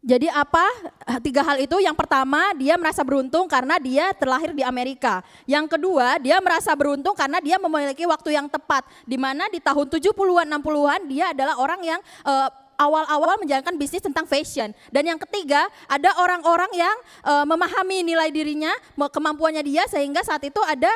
Jadi apa 3 hal itu? Yang pertama dia merasa beruntung karena dia terlahir di Amerika. Yang kedua dia merasa beruntung karena dia memiliki waktu yang tepat. Di mana di tahun 70-an 60-an dia adalah orang yang awal-awal menjalankan bisnis tentang fashion. Dan yang ketiga, ada orang-orang yang memahami nilai dirinya, kemampuannya dia sehingga saat itu ada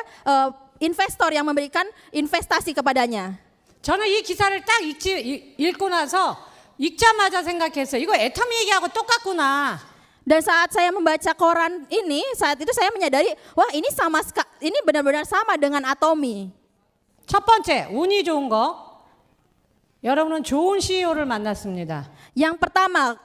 investor yang memberikan investasi kepadanya. 저는 이 기사를 딱 읽고 나서 읽자마자 생각했어요. 이거 애터미 얘기하고 똑같구나. Dan saat saya membaca koran ini, saat itu saya menyadari, wah ini benar-benar sama dengan Atomi. 첫 번째, 운이 좋은 거. 여러분은 좋은 CEO를 만났습니다. Yang pertama,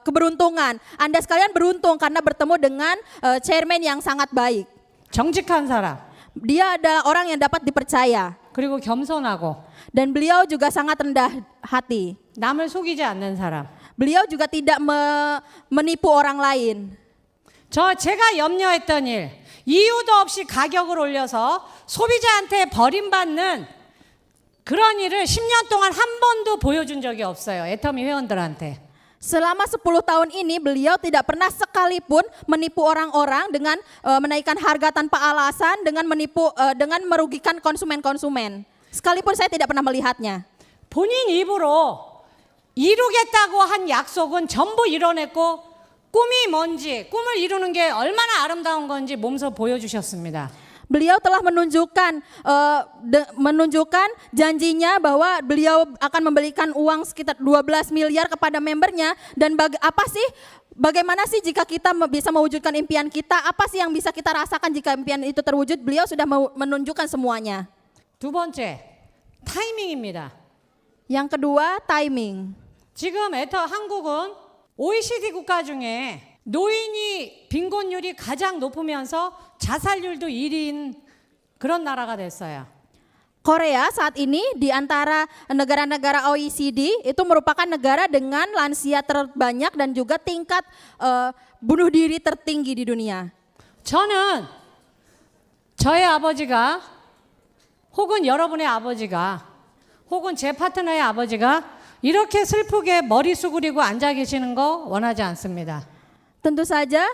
keberuntungan. Anda sekalian beruntung karena bertemu dengan chairman yang sangat baik. 정직한 사람. Dia adalah orang yang dapat dipercaya. 그리고 겸손하고. Dan beliau juga sangat rendah hati. 남을 속이지 않는 사람. Beliau juga tidak menipu orang lain. 제가 염려했던 일, 이유도 없이 가격을 올려서 소비자한테 버림받는 그런 일을 10년 동안 한 번도 보여준 적이 없어요. 애터미 회원들한테. Selama 10 tahun ini beliau tidak pernah sekalipun menipu orang-orang dengan menaikkan harga tanpa alasan, dengan dengan merugikan konsumen-konsumen. Sekalipun saya tidak pernah melihatnya. 본인 입으로 이루겠다고 한 약속은 전부 이뤄냈고 꿈이 뭔지, 꿈을 이루는 게 얼마나 아름다운 건지 몸소 보여주셨습니다. Beliau telah menunjukkan janjinya bahwa beliau akan memberikan uang sekitar 12 miliar kepada membernya, dan bagaimana sih jika kita bisa mewujudkan impian kita, apa sih yang bisa kita rasakan jika impian itu terwujud? Beliau sudah menunjukkan semuanya. 두 번째, 타이밍입니다. Yang kedua, timing. 지금 한국은 OECD 국가 중에 노인이 빈곤율이 가장 높으면서 자살률도 1위인 그런 나라가 됐어요. Korea saat ini di antara negara-negara OECD itu merupakan negara dengan lansia terbanyak dan juga tingkat bunuh diri tertinggi di dunia. 저는 저의 아버지가 혹은 여러분의 아버지가 혹은 제 파트너의 아버지가 이렇게 슬프게 머리 수그리고 앉아 계시는 거 원하지 않습니다. Tentu saja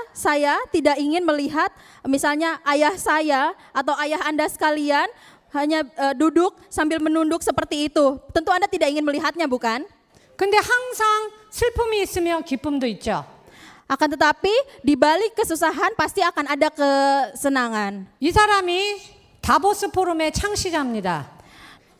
saya tidak ingin melihat misalnya ayah saya atau ayah Anda sekalian hanya duduk sambil menunduk seperti itu. Tentu Anda tidak ingin melihatnya, bukan? 근데 항상 슬픔이 있으면 기쁨도 있죠. Akan tetapi di balik kesusahan pasti akan ada kesenangan. 이 사람이 다보스 포럼의 창시자입니다.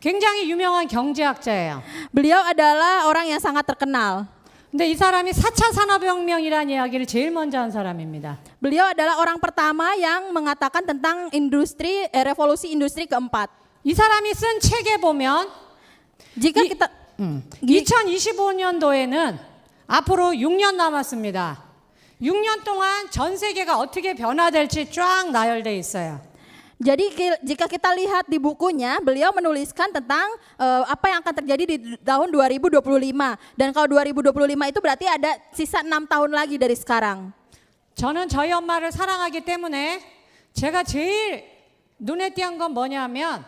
굉장히 유명한 경제학자예요. Beliau adalah orang yang sangat terkenal. 근데 이 사람이 4차 산업혁명이라는 이야기를 제일 먼저 한 사람입니다. Beliau adalah orang pertama yang mengatakan tentang revolusi industri keempat. 이 사람이 쓴 책에 보면 Jika kita 2025년도에는 앞으로 6년 남았습니다. 6년 동안 전 세계가 어떻게 변화될지 쫙 나열돼 있어요. Jadi jika kita lihat di bukunya, beliau menuliskan tentang apa yang akan terjadi di tahun 2025. Dan kalau 2025 itu berarti ada sisa 6 tahun lagi dari sekarang. 저는 저희 엄마를 사랑하기 때문에 제가 제일 눈에 띄는 건 뭐냐면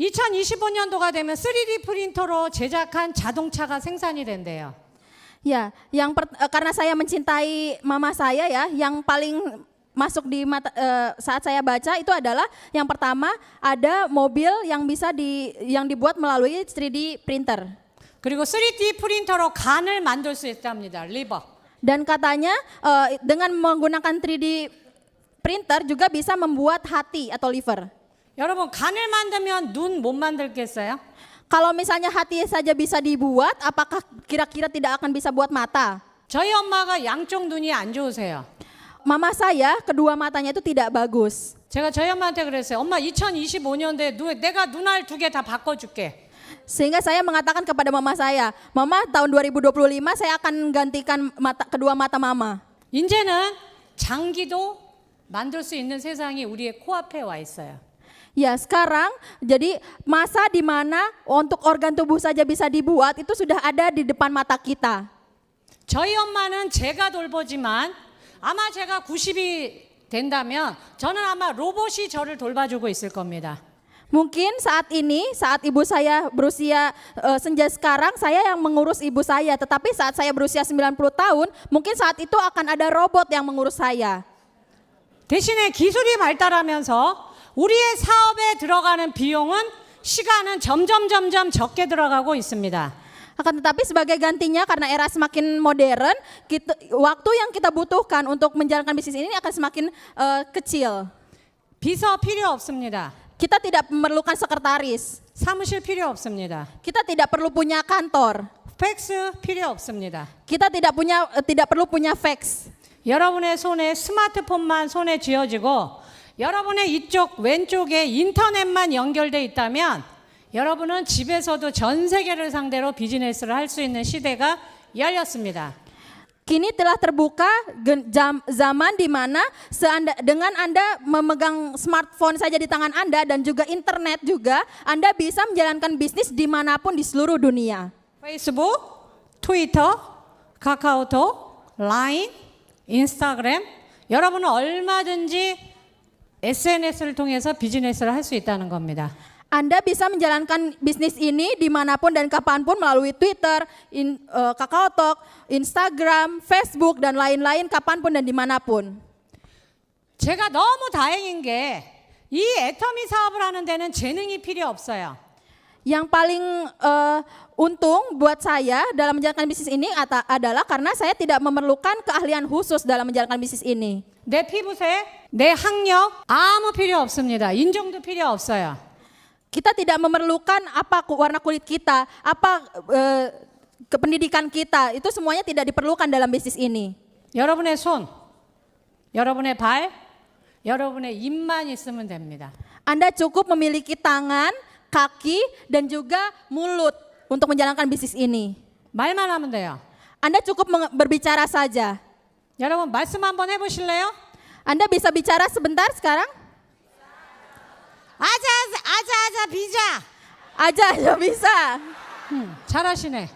2025년도가 되면 3D 프린터로 제작한 자동차가 생산이 된대요. Ya, karena saya mencintai mama saya ya, yang paling masuk di mata saat saya baca itu adalah yang pertama ada mobil yang bisa yang dibuat melalui 3D printer. 그리고 3D 프린터로 간을 만들 수 있답니다. 리버. Dan katanya dengan menggunakan 3D printer juga bisa membuat hati atau liver. 여러분 간을 만들면 눈 못 만들겠어요? Kalau misalnya hati saja bisa dibuat, apakah kira-kira tidak akan bisa buat mata? 저희 엄마가 양쪽 눈이 안 좋으세요. Mama saya kedua matanya itu tidak bagus. 제가 저희 엄마한테 그랬어요. 엄마 2025년도에 내가 눈알 2개 다 바꿔줄게. Sehingga saya mengatakan kepada mama saya, Mama tahun 2025 saya akan gantikan kedua mata mama. 이제는 장기도 만들 수 있는 세상이 우리의 코앞에 와 있어요. Ya sekarang jadi masa di mana untuk organ tubuh saja bisa dibuat itu sudah ada di depan mata kita. 저희 엄마는 제가 돌보지만 아마 제가 90이 된다면 저는 아마 로봇이 저를 돌봐주고 있을 겁니다. Mungkin saat ibu saya berusia senja sekarang, saya yang mengurus ibu saya. Tetapi saat saya berusia 90 tahun, mungkin saat itu akan ada robot yang mengurus saya. 대신에 기술이 발달하면서 우리의 사업에 들어가는 비용은 시간은 점점 적게 들어가고 있습니다. Akan tetapi sebagai gantinya karena era semakin modern, waktu yang kita butuhkan untuk menjalankan bisnis ini akan semakin kecil. 비서 필요 없습니다. Kita tidak memerlukan sekretaris. 사무실 필요 없습니다. Kita tidak perlu punya kantor. 팩스 필요 없습니다. Kita tidak perlu punya fax. 여러분의 손에 스마트폰만 손에 쥐어지고 여러분의 이쪽 왼쪽에 인터넷만 연결돼 있다면 여러분은 집에서도 전 세계를 상대로 비즈니스를 할 수 있는 시대가 열렸습니다. Kini telah terbuka zaman di mana dengan Anda memegang smartphone saja di tangan Anda dan juga internet juga, Anda bisa menjalankan bisnis dimanapun di seluruh dunia. Facebook, Twitter, 카카오톡, 라인, 인스타그램, 여러분은 얼마든지 SNS를 통해서 비즈니스를 할 수 있다는 겁니다. Anda bisa menjalankan bisnis ini dimanapun dan kapanpun melalui Twitter, KakaoTalk, Instagram, Facebook, dan lain-lain kapanpun dan dimanapun. 제가 너무 다행인 게 이 애터미 사업을 하는 데는 재능이 필요 없어요. Yang paling untung buat saya dalam menjalankan bisnis ini adalah karena saya tidak memerlukan keahlian khusus dalam menjalankan bisnis ini. 내 피부색, 내 학력 아무 필요 없습니다. 인종도 필요 없어요. Kita tidak memerlukan apa warna kulit kita, apa kependidikan kita, itu semuanya tidak diperlukan dalam bisnis ini. 여러분의 손, 여러분의 발, 여러분의 입만 있으면 됩니다. Anda cukup memiliki tangan, kaki, dan juga mulut untuk menjalankan bisnis ini. 말만 하면 돼요. Anda cukup berbicara saja. 여러분 말씀 한번 해보실래요? Anda bisa bicara sebentar sekarang? 아자 비자. Aja bisa. 잘하시네.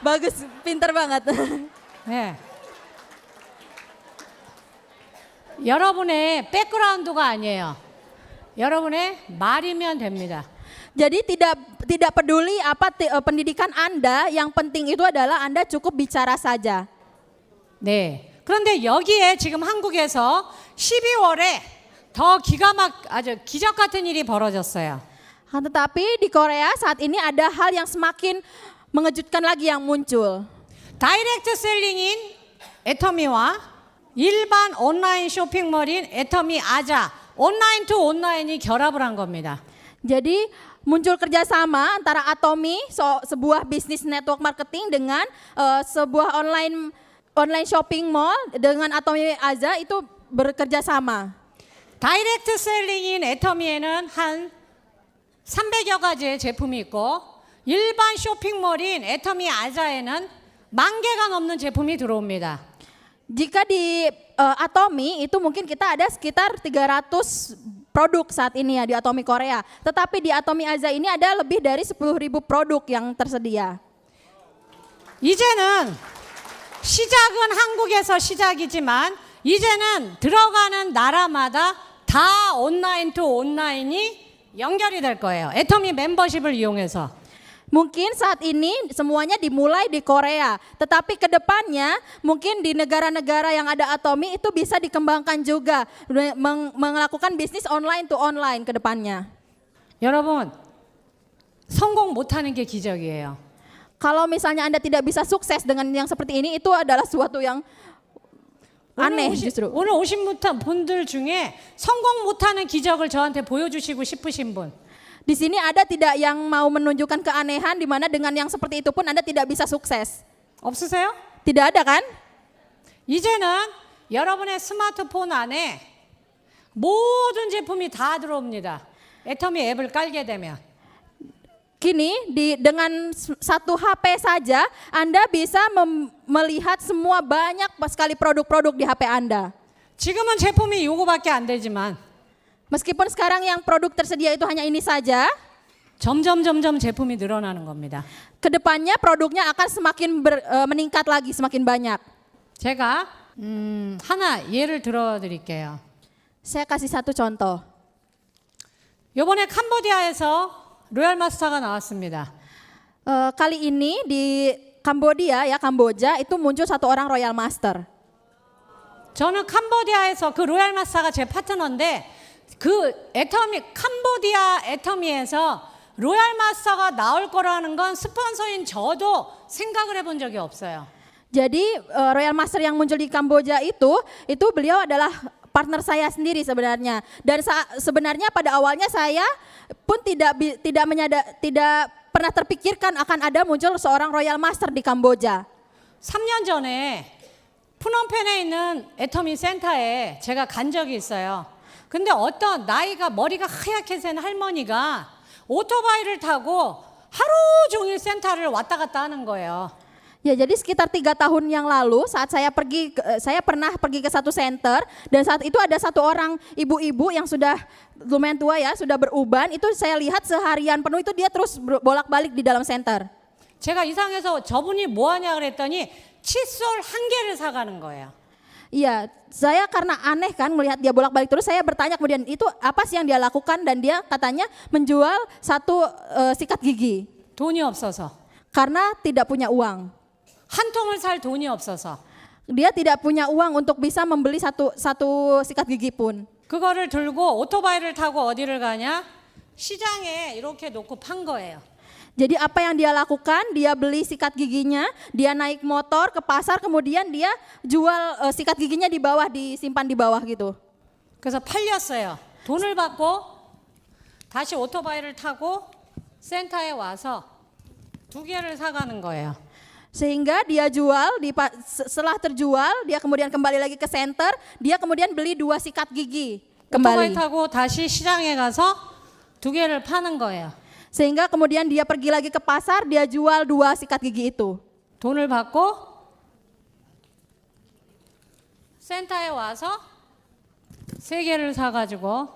Bagus, pinter banget. 네. 여러분의 백그라운드가 아니에요. 여러분의 말이면 됩니다. Jadi tidak peduli apa pendidikan Anda, yang penting itu adalah Anda cukup bicara saja. 네. 그런데 여기에 지금 한국에서 12월에 더 아주 기적 같은 일이 벌어졌어요. Tetapi di Korea saat ini ada hal yang semakin mengejutkan lagi yang muncul. 다이렉트 셀링인 애터미와 일반 온라인 쇼핑몰인 애터미 아자 온라인 투 온라인이 결합을 한 겁니다. Jadi muncul kerjasama antara Atomy, sebuah bisnis network marketing, dengan sebuah online shopping mall dengan Atomy Aja itu bekerja sama. 다이렉트 셀링인 애터미에는 한 300여 가지의 제품이 있고 일반 쇼핑몰인 애터미 아자에는 10,000개가 넘는 제품이 들어옵니다. Jika di Atomy itu mungkin kita ada sekitar 300 produk saat ini ya di Atomy Korea. Tetapi di Atomy Aja ini ada lebih dari 10.000 produk yang tersedia. 이제는 시작은 한국에서 시작이지만 이제는 들어가는 나라마다 다 온라인 투 온라인이 연결이 될 거예요. 애터미 멤버십을 이용해서. Mungkin saat ini semuanya dimulai di Korea, tetapi ke depannya mungkin di negara-negara yang ada Atomy itu bisa dikembangkan juga, melakukan bisnis online to online ke depannya. 여러분, 성공 못하는 게 기적이에요. Kalau misalnya Anda tidak bisa sukses dengan yang seperti ini, itu adalah suatu yang aneh justru. 오늘 오신 분들 중에 성공 못하는 기적을 저한테 보여주시고 싶으신 분. Di sini ada tidak yang mau menunjukkan keanehan di mana dengan yang seperti itu pun Anda tidak bisa sukses? 없으세요? Tidak ada kan? 이제는 여러분의 스마트폰 안에 모든 제품이 다 들어옵니다. 애터미 앱을 깔게 되면. Kini dengan satu HP saja Anda bisa melihat semua banyak sekali produk-produk di HP Anda. 지금은 제품이 요거밖에 안 되지만 Meskipun sekarang yang produk tersedia itu hanya ini saja, 점점 제품이 늘어나는 겁니다. kedepannya produknya akan semakin meningkat lagi, semakin banyak. 제가 하나 예를 들어드릴게요. Saya kasih satu contoh. 이번에 캄보디아에서 로얄 마스터가 나왔습니다. Kali ini di Kamboja itu muncul satu orang Royal Master. 저는 캄보디아에서 그 로얄 마스터가 제 파트너인데 그 캄보디아 애터미에서 로얄 마스터가 나올 거라는 건 스폰서인 저도 생각을 해본 적이 없어요. Jadi Royal Master yang muncul di Kamboja itu beliau adalah partner saya sendiri sebenarnya. Dan sebenarnya pada awalnya saya pun tidak pernah terpikirkan akan ada muncul seorang Royal Master di Kamboja. 3년 전에 푸놈펜에 있는 애터미 센터에 제가 간 적이 있어요. 근데 어떤 머리가 하얗게 센 할머니가 오토바이를 타고 하루 종일 센터를 왔다 갔다 하는 거예요. Ya, jadi sekitar 3 tahun yang lalu saat saya pernah pergi ke satu center, dan saat itu ada satu orang ibu-ibu yang sudah lumayan tua ya, sudah beruban, itu saya lihat seharian penuh itu dia terus bolak-balik di dalam center. 제가 이상해서 저분이 뭐 하냐 그랬더니 칫솔 1개를 사가는 거예요. Iya, saya karena aneh kan melihat dia bolak-balik terus, saya bertanya kemudian itu apa sih yang dia lakukan, dan dia katanya menjual satu sikat gigi 돈이 없어서. karena tidak punya uang. 한 통을 살 돈이 없어서. Dia tidak punya uang untuk bisa membeli satu sikat gigi pun. 그거를 들고 오토바이를 타고 어디를 가냐? 시장에 이렇게 놓고 판 거예요. Jadi apa yang dia lakukan, dia beli sikat giginya, dia naik motor ke pasar, kemudian dia jual sikat giginya di bawah, disimpan di bawah gitu. 그래서 팔렸어요. 돈을 받고 다시 오토바이를 타고 센터에 와서 2개를 사가는 거예요. Sehingga dia jual, setelah terjual, dia kemudian kembali lagi ke center, dia kemudian beli 2 sikat gigi 오토바이 kembali. 타고 다시 시장에 가서 2개를 파는 거예요. Sehingga kemudian dia pergi lagi ke pasar, dia jual 2 sikat gigi itu. 돈을 받고 센터에 와서 3개를 사가지고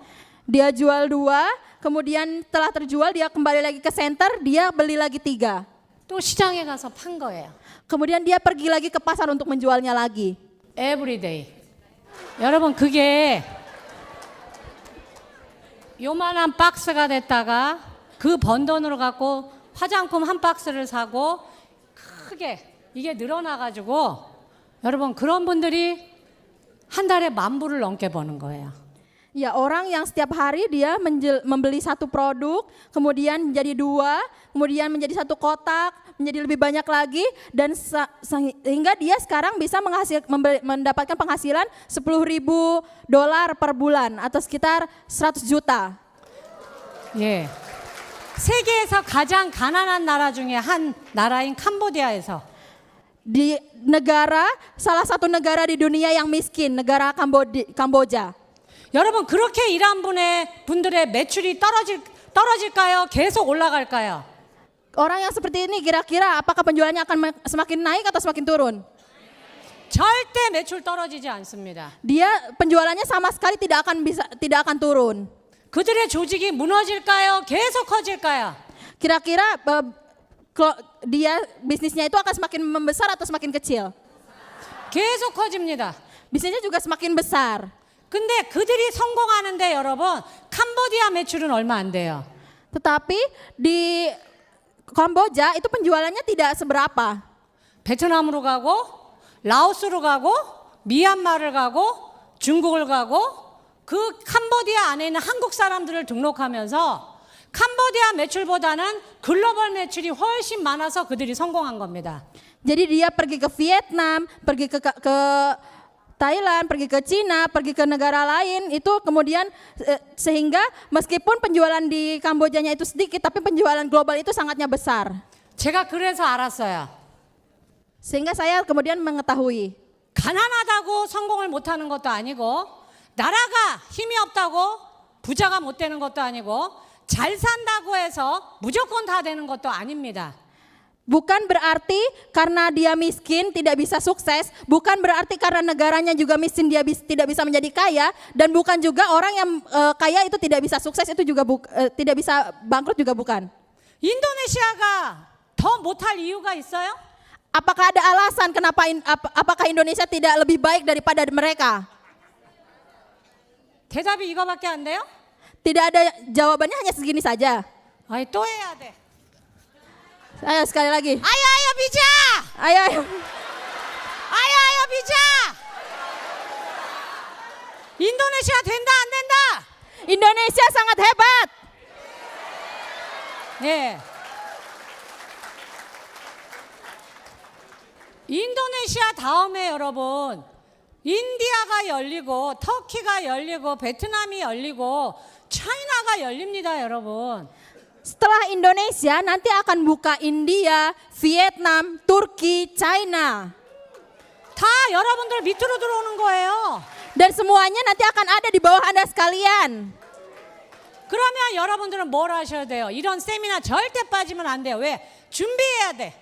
Dia jual 2, kemudian setelah terjual dia kembali lagi ke center, dia beli lagi 3. 또 시장에 가서 판 거예요. Kemudian dia pergi lagi ke pasar untuk menjualnya lagi. Everyday. 여러분 그게 요만한 박스가 됐다가 그 번 돈으로 갖고 화장품 한 박스를 사고 크게 이게 늘어나가지고 여러분 그런 분들이 한 달에 10,000불을 넘게 버는 거예요. Ya, orang yang setiap hari dia membeli satu produk, kemudian menjadi 2, kemudian menjadi 1 kotak, menjadi lebih banyak lagi, dan sehingga dia sekarang bisa mendapatkan penghasilan $10,000 per bulan atau sekitar 100 juta. 예. 세계에서 가장 가난한 나라 중에 한 나라인 캄보디아에서 Di salah satu negara di dunia yang miskin, negara Kamboja. 여러분 그렇게 일한 분들의 매출이 떨어질까요? 계속 올라갈까요? Orang yang seperti ini kira-kira apakah penjualannya akan semakin naik atau semakin turun? 절대 매출 떨어지지 않습니다. Dia penjualannya sama sekali tidak akan turun. 그들의 조직이 무너질까요? 계속 커질까요? Kira-kira dia bisnisnya itu akan semakin membesar atau semakin kecil? 계속 커집니다. Bisnisnya juga semakin besar. 근데 그들이 성공하는데 여러분 캄보디아 매출은 얼마 안 돼요. Tetapi di Kamboja itu penjualannya tidak seberapa. 베트남으로 가고 라오스로 가고 미얀마를 가고 중국을 가고 그 캄보디아 안에 있는 한국 사람들을 등록하면서 캄보디아 매출보다는 글로벌 매출이 훨씬 많아서 그들이 성공한 겁니다. Jadi dia pergi ke Vietnam, pergi ke Thailand, pergi ke Cina, pergi ke negara lain, itu kemudian sehingga meskipun penjualan di Kambojanya itu sedikit, tapi penjualan global itu sangatnya besar. 제가 그래서 알았어요. Sehingga saya kemudian mengetahui. 가난하다고 성공을 못하는 것도 아니고 나라가 힘이 없다고 부자가 못 되는 것도 아니고 잘 산다고 해서 무조건 다 되는 것도 아닙니다. Bukan berarti karena dia miskin tidak bisa sukses, bukan berarti karena negaranya juga miskin dia tidak bisa menjadi kaya, dan bukan juga orang yang kaya itu tidak bisa sukses, itu juga tidak bisa bangkrut juga bukan. 인도네시아가 더 못할 이유가 있어요? Apakah ada alasan apakah Indonesia tidak lebih baik daripada mereka? 대답이 이거밖에 안 돼요? Tidak ada jawabannya, hanya segini saja. 아이 또 해야 돼. Ayo sekali lagi. 아유 비자! Ayo. 아유 비자! 인도네시아 된다 안 된다? Indonesia sangat hebat. 예. 인도네시아 다음에 여러분 인디아가 열리고 터키가 열리고 베트남이 열리고 차이나가 열립니다 여러분. Setelah Indonesia nanti akan buka India, Vietnam, Turki, China. 다 여러분들 밑으로 들어오는 거예요. Dan semuanya nanti akan ada di bawah Anda sekalian. 그러면 여러분들은 뭘 하셔야 돼요? 이런 세미나 절대 빠지면 안 돼요. 왜? 준비해야 돼.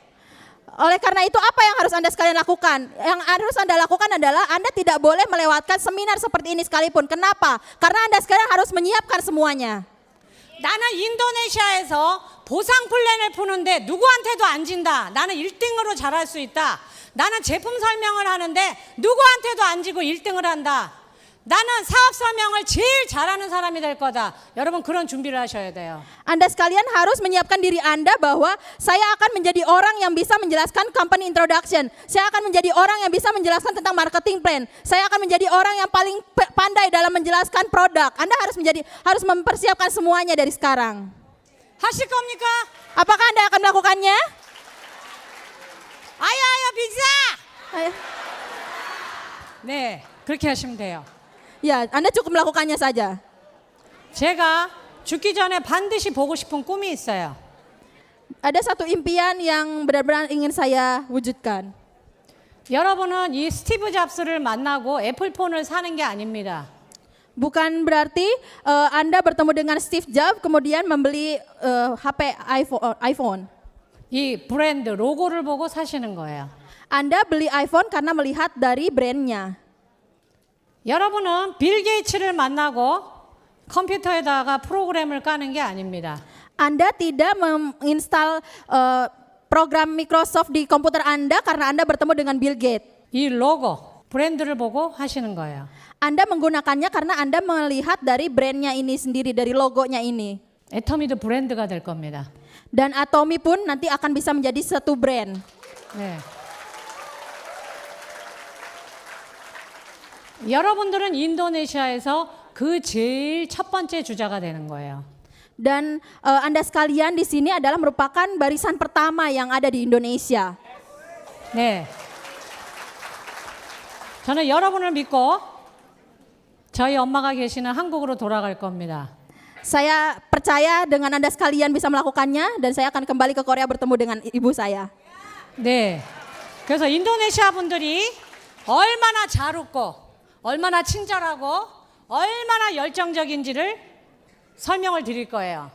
Oleh karena itu apa yang harus Anda sekalian lakukan? Yang harus Anda lakukan adalah Anda tidak boleh melewatkan seminar seperti ini sekalipun. Kenapa? Karena Anda sekarang harus menyiapkan semuanya. 나는 인도네시아에서 보상 플랜을 푸는데 누구한테도 안 진다. 나는 1등으로 잘할 수 있다. 나는 제품 설명을 하는데 누구한테도 안 지고 1등을 한다. 나는 사업 설명을 제일 잘하는 사람이 될 거다. 여러분 그런 준비를 하셔야 돼요. Anda sekalian harus menyiapkan diri Anda bahwa saya akan menjadi orang yang bisa menjelaskan company introduction. Saya akan menjadi orang yang bisa menjelaskan tentang marketing plan. Saya akan menjadi orang yang paling pandai dalam menjelaskan produk. Anda harus mempersiapkan semuanya dari sekarang. 하실 겁니까? Apakah Anda akan melakukannya? 아야 bisa. Ayo. 네, 그렇게 하시면 돼요. Ya, Anda cukup melakukannya saja. 제가 죽기 전에 반드시 보고 싶은 꿈이 있어요. Ada satu impian yang benar-benar ingin saya wujudkan. 여러분은 이 스티브 잡스를 만나고 애플폰을 사는 게 아닙니다. Bukan berarti Anda bertemu dengan Steve Jobs kemudian membeli HP iPhone. 이 브랜드 로고를 보고 사시는 거예요. Anda beli iPhone karena melihat dari brandnya. 여러분은 빌 게이츠를 만나고 컴퓨터에다가 프로그램을 까는 게 아닙니다. Anda tidak menginstal program Microsoft di komputer Anda karena Anda bertemu dengan Bill Gates. 이 로고, 브랜드를 보고 하시는 거예요. Anda menggunakannya karena Anda melihat dari brandnya ini sendiri, dari logonya ini. 애터미도 브랜드가 될 겁니다. Dan Atomy pun nanti akan bisa menjadi satu brand. 네. 여러분들은 인도네시아에서 그 제일 첫 번째 주자가 되는 거예요. Dan Anda sekalian di sini adalah merupakan barisan pertama yang ada di Indonesia. 네. 저는 여러분을 믿고 저희 엄마가 계시는 한국으로 돌아갈 겁니다. Saya percaya dengan Anda sekalian bisa melakukannya dan saya akan kembali ke Korea bertemu dengan ibu saya. 네. 그래서 인도네시아 분들이 얼마나 잘 웃고 얼마나 친절하고 얼마나 열정적인지를 설명을 드릴 거예요.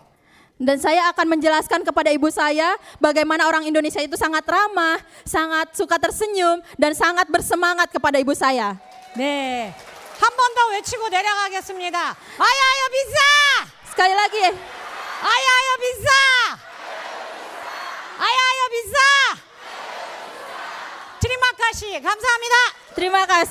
Dan saya akan menjelaskan kepada ibu saya bagaimana orang Indonesia itu sangat ramah, sangat suka tersenyum dan sangat bersemangat kepada ibu saya. 네. 한 번 더 외치고 내려가겠습니다. 아야야 비싸! Sekali lagi. 아야야 비싸! 아야야 비싸! 트리마카시 감사합니다. Terima kasih.